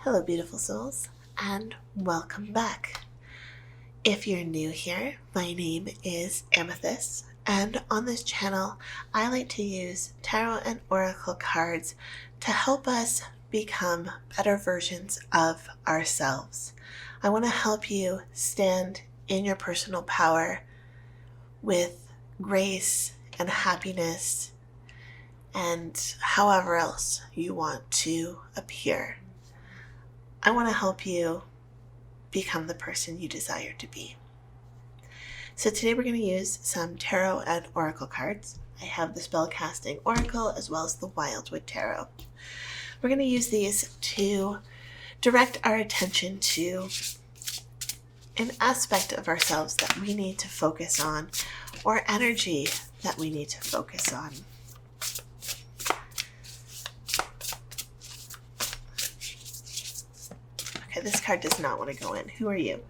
Hello, beautiful souls, and welcome back. If you're new here, my name is Amethyst, and on this channel, I like to use tarot and oracle cards to help us become better versions of ourselves. I want to help you stand in your personal power with grace and happiness and however else you want to appear. I want to help you become the person you desire to be. So today we're going to use some tarot and oracle cards. I have the Spellcasting Oracle as well as the Wildwood Tarot. We're going to use these to direct our attention to an aspect of ourselves that we need to focus on, or energy that we need to focus on. Okay, this card does not want to go in. Who are you?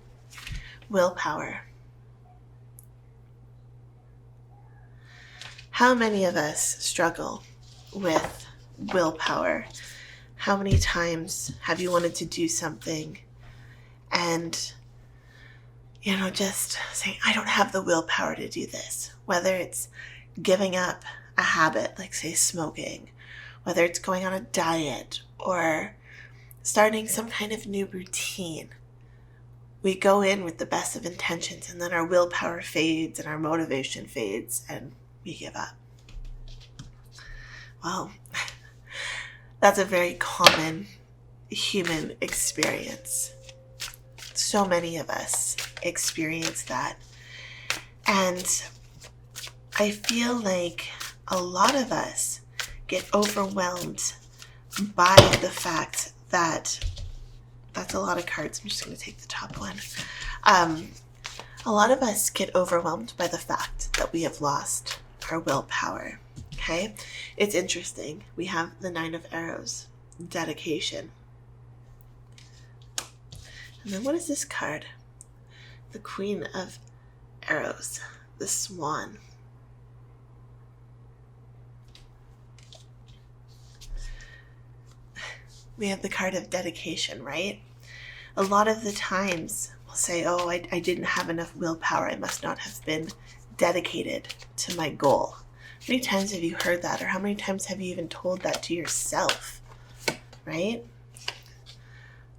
Willpower. How many of us struggle with willpower? How many times have you wanted to do something and, just saying, I don't have the willpower to do this? Whether it's giving up a habit, like say smoking, whether it's going on a diet or starting some kind of new routine. We go in with the best of intentions and then our willpower fades and our motivation fades and we give up. Well, that's a very common human experience. So many of us experience that. And I feel like a lot of us get overwhelmed by the fact that's a lot of cards. I'm just going to take the top one. A lot of us get overwhelmed by the fact that we have lost our willpower. Okay? It's interesting. We have the Nine of Arrows, dedication. And then what is this card? The Queen of Arrows, the Swan. We have the card of dedication, right? A lot of the times we'll say, oh, I didn't have enough willpower. I must not have been dedicated to my goal. How many times have you heard that? Or how many times have you even told that to yourself, right?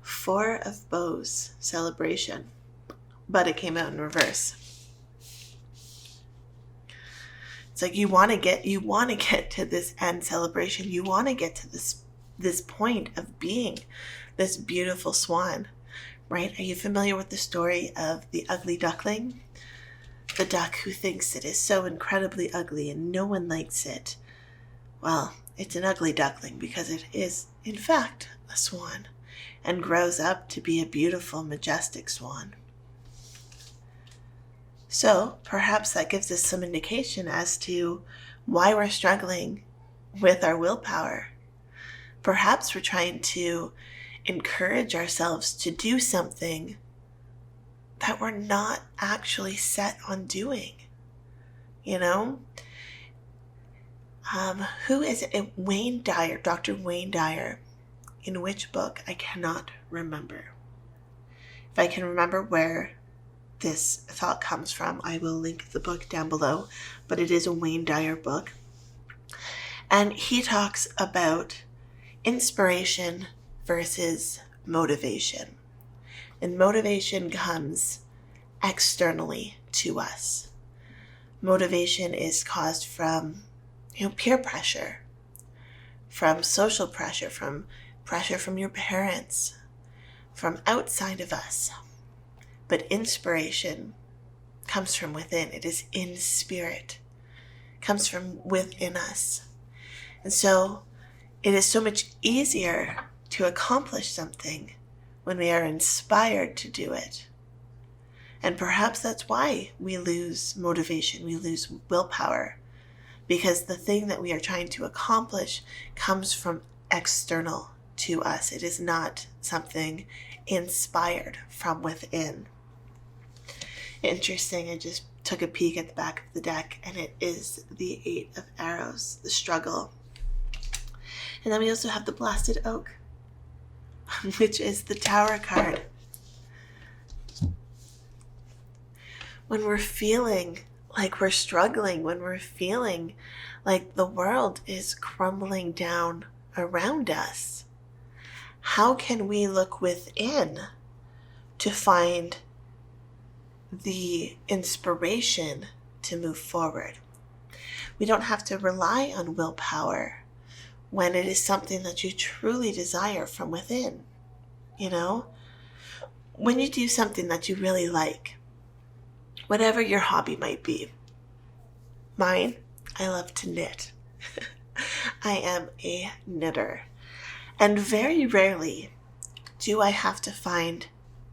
Four of Bows, celebration. But it came out in reverse. It's like you want to get to this end celebration. You want to get to this point of being this beautiful swan, right? Are you familiar with the story of the Ugly Duckling? The duck who thinks it is so incredibly ugly and no one likes it. Well, it's an ugly duckling because it is, in fact, a swan and grows up to be a beautiful, majestic swan. So perhaps that gives us some indication as to why we're struggling with our willpower. Perhaps we're trying to encourage ourselves to do something that we're not actually set on doing. Who is it? Wayne Dyer, Dr. Wayne Dyer. In which book? I cannot remember. If I can remember where this thought comes from, I will link the book down below. But it is a Wayne Dyer book. And he talks about inspiration versus motivation. And motivation comes externally to us. Motivation is caused from, peer pressure, from social pressure, from pressure from your parents, from outside of us. But inspiration comes from within. It is in spirit. It comes from within us. And so it is so much easier to accomplish something when we are inspired to do it. And perhaps that's why we lose motivation, we lose willpower, because the thing that we are trying to accomplish comes from external to us. It is not something inspired from within. Interesting, I just took a peek at the back of the deck and it is the Eight of Arrows, the struggle. And then we also have the Blasted Oak. which is the Tower card. When we're feeling like we're struggling, when we're feeling like the world is crumbling down around us, how can we look within to find the inspiration to move forward? We don't have to rely on willpower when it is something that you truly desire from within. You know, when you do something that you really like, whatever your hobby might be. Mine, I love to knit. I am a knitter. And very rarely do I have to find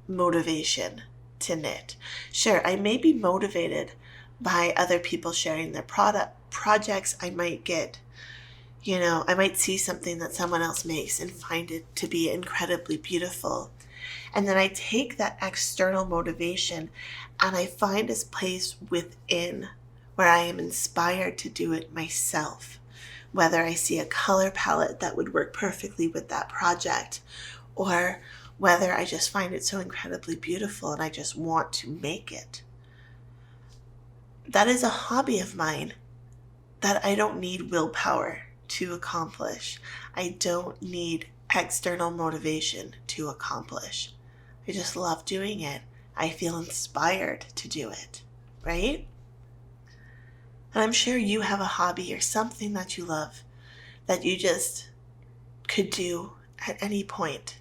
motivation to knit. Sure, I may be motivated by other people sharing their projects. I might get, I might see something that someone else makes and find it to be incredibly beautiful. And then I take that external motivation and I find a place within where I am inspired to do it myself. Whether I see a color palette that would work perfectly with that project, or whether I just find it so incredibly beautiful and I just want to make it. That is a hobby of mine that I don't need willpower to accomplish. I don't need external motivation to accomplish. I just love doing it. I feel inspired to do it, right? And I'm sure you have a hobby or something that you love that you just could do at any point.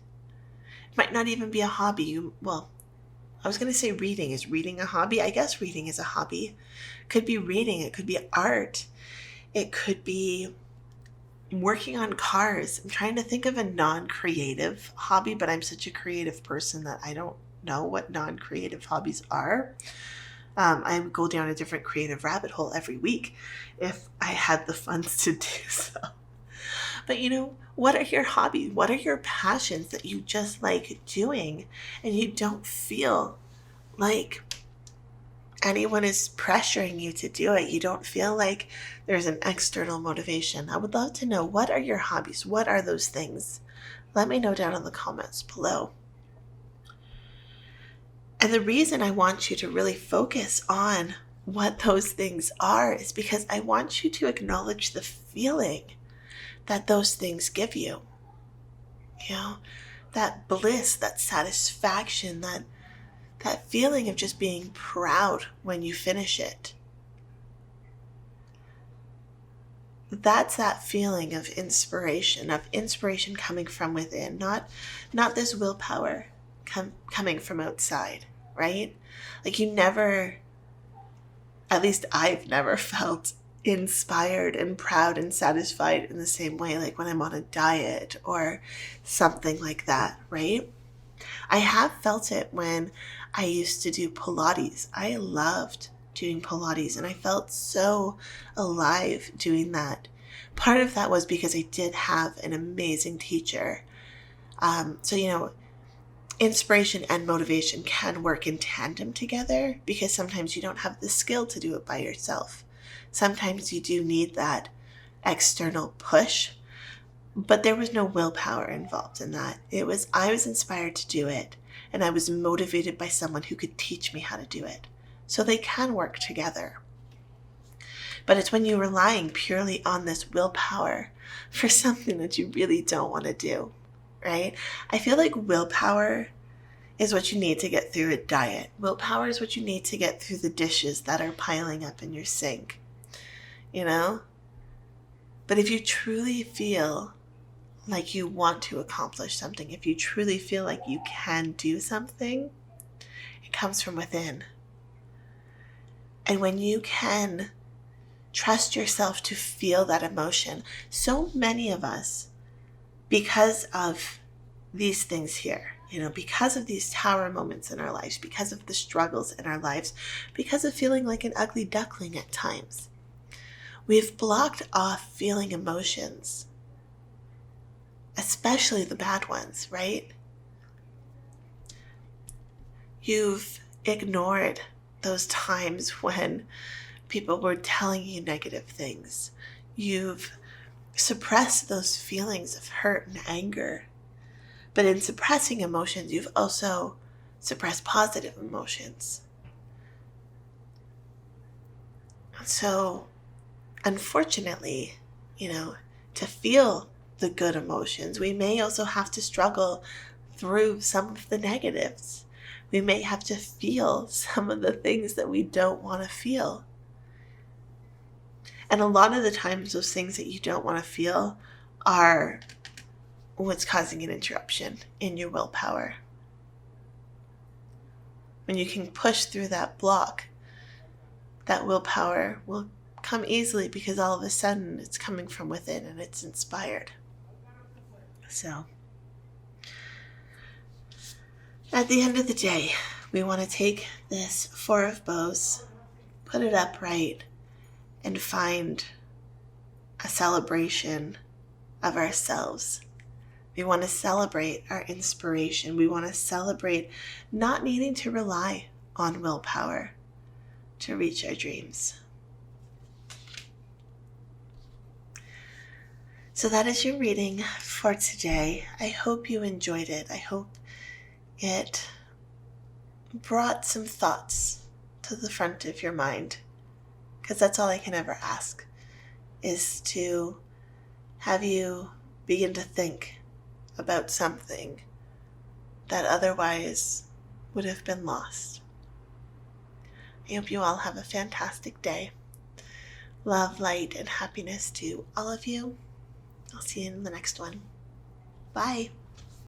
It might not even be a hobby. I was going to say reading. Is reading a hobby? I guess reading is a hobby. It could be reading. It could be art. It could be working on cars. I'm trying to think of a non-creative hobby, but I'm such a creative person that I don't know what non-creative hobbies are. I would go down a different creative rabbit hole every week if I had the funds to do so. But what are your hobbies? What are your passions that you just like doing and you don't feel like anyone is pressuring you to do it? You don't feel like there's an external motivation. I would love to know, what are your hobbies? What are those things? Let me know down in the comments below. And the reason I want you to really focus on what those things are is because I want you to acknowledge the feeling that those things give you. That bliss, that satisfaction, that feeling of just being proud when you finish it. That's that feeling of inspiration coming from within, not this willpower coming from outside, right? Like at least I've never felt inspired and proud and satisfied in the same way, like when I'm on a diet or something like that, right? I have felt it when I used to do Pilates. I loved doing Pilates and I felt so alive doing that. Part of that was because I did have an amazing teacher. Inspiration and motivation can work in tandem together because sometimes you don't have the skill to do it by yourself. Sometimes you do need that external push, but there was no willpower involved in that. I was inspired to do it, and I was motivated by someone who could teach me how to do it. So they can work together. But it's when you're relying purely on this willpower for something that you really don't want to do, right? I feel like willpower is what you need to get through a diet. Willpower is what you need to get through the dishes that are piling up in your sink, But if you truly feel like you want to accomplish something, if you truly feel like you can do something, it comes from within. And when you can trust yourself to feel that emotion, so many of us, because of these things here, because of these tower moments in our lives, because of the struggles in our lives, because of feeling like an ugly duckling at times, we've blocked off feeling emotions, especially the bad ones, right? You've ignored those times when people were telling you negative things. You've suppressed those feelings of hurt and anger But in suppressing emotions, you've also suppressed positive emotions. So, unfortunately, to feel the good emotions, we may also have to struggle through some of the negatives. We may have to feel some of the things that we don't want to feel. And a lot of the times, those things that you don't want to feel are what's causing an interruption in your willpower. When you can push through that block, that willpower will come easily because all of a sudden it's coming from within and it's inspired. So, at the end of the day, we want to take this Four of Bows, put it upright, and find a celebration of ourselves. We want to celebrate our inspiration. We want to celebrate not needing to rely on willpower to reach our dreams. So that is your reading for today. I hope you enjoyed it. I hope it brought some thoughts to the front of your mind, because that's all I can ever ask, is to have you begin to think about something that otherwise would have been lost. I hope you all have a fantastic day. Love, light, and happiness to all of you. I'll see you in the next one. Bye.